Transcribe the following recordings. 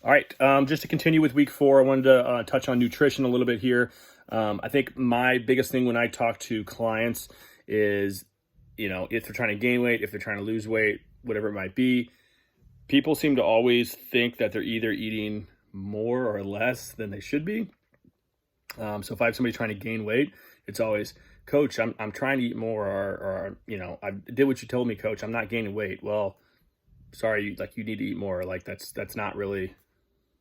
All right, just to continue with week 4, I wanted to touch on nutrition a little bit here. I think my biggest thing when I talk to clients is, if they're trying to gain weight, if they're trying to lose weight, whatever it might be, people seem to always think that they're either eating more or less than they should be. So if I have somebody trying to gain weight, it's always, Coach, I'm trying to eat more, or I did what you told me, Coach, I'm not gaining weight. Well, sorry, you need to eat more. That's not really,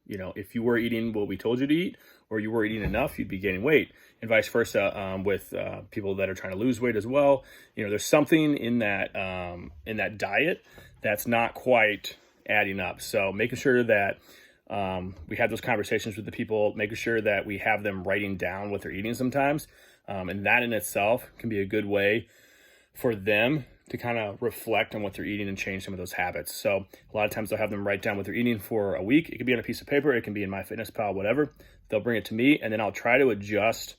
if you were eating what we told you to eat, or you were eating enough, you'd be gaining weight, and vice versa with people that are trying to lose weight as well. There's something in that diet that's not quite adding up. So making sure that we have those conversations with the people, making sure that we have them writing down what they're eating sometimes, and that in itself can be a good way for them to kind of reflect on what they're eating and change some of those habits. So a lot of times they'll have them write down what they're eating for a week. It could be on a piece of paper. It can be in MyFitnessPal, whatever. They'll bring it to me, and then I'll try to adjust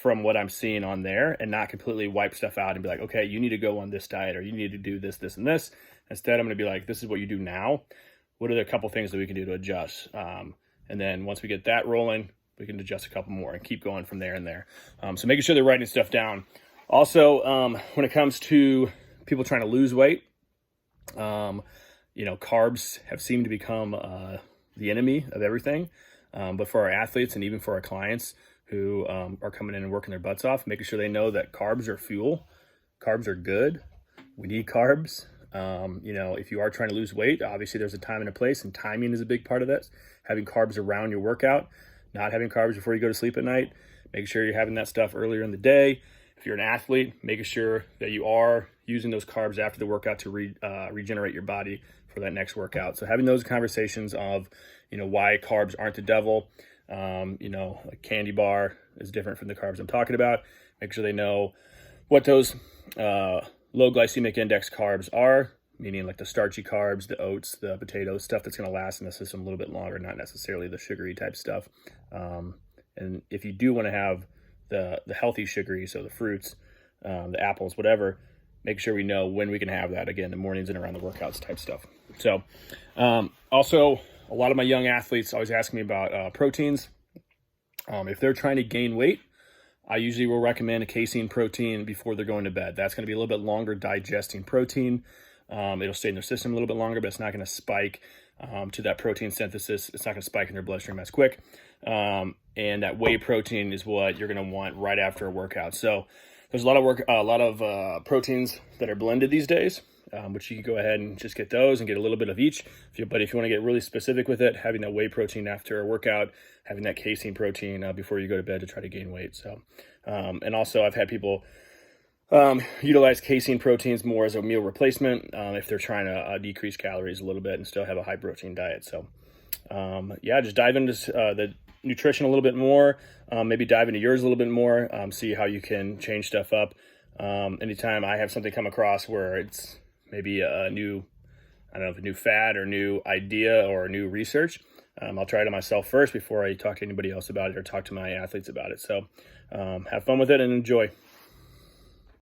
from what I'm seeing on there and not completely wipe stuff out and be like, okay, you need to go on this diet, or you need to do this, this, and this. Instead, I'm going to be like, this is what you do now. What are the couple things that we can do to adjust? And then once we get that rolling, we can adjust a couple more and keep going from there and there. So making sure they're writing stuff down. Also, when it comes to people trying to lose weight, carbs have seemed to become the enemy of everything. But for our athletes and even for our clients who are coming in and working their butts off, making sure they know that carbs are fuel. Carbs are good. We need carbs. If you are trying to lose weight, obviously there's a time and a place, and timing is a big part of this. Having carbs around your workout, not having carbs before you go to sleep at night, making sure you're having that stuff earlier in the day. If you're an athlete, making sure that you are using those carbs after the workout to regenerate your body for that next workout. So having those conversations of, why carbs aren't the devil, a candy bar is different from the carbs I'm talking about. Make sure they know what those low glycemic index carbs are, meaning like the starchy carbs, the oats, the potatoes, stuff that's going to last in the system a little bit longer, not necessarily the sugary type stuff. And if you do want to have the healthy sugary, so the fruits, the apples, whatever, make sure we know when we can have that, again, the mornings and around the workouts type stuff. So also, a lot of my young athletes always ask me about proteins. If they're trying to gain weight, I usually will recommend a casein protein before they're going to bed. That's going to be a little bit longer digesting protein. It'll stay in their system a little bit longer, but it's not going to spike to that protein synthesis. It's not going to spike in their bloodstream as quick. And that whey protein is what you're going to want right after a workout. So there's a lot of proteins that are blended these days, which you can go ahead and just get those and get a little bit of each. But if you want to get really specific with it, having that whey protein after a workout, having that casein protein before you go to bed to try to gain weight. So, and also I've had people utilize casein proteins more as a meal replacement if they're trying to decrease calories a little bit and still have a high protein diet. So just dive into the nutrition a little bit more, maybe dive into yours a little bit more, see how you can change stuff up. Anytime I have something come across where it's maybe a new fad or new idea or new research, I'll try it on myself first before I talk to anybody else about it or talk to my athletes about it. So have fun with it and enjoy.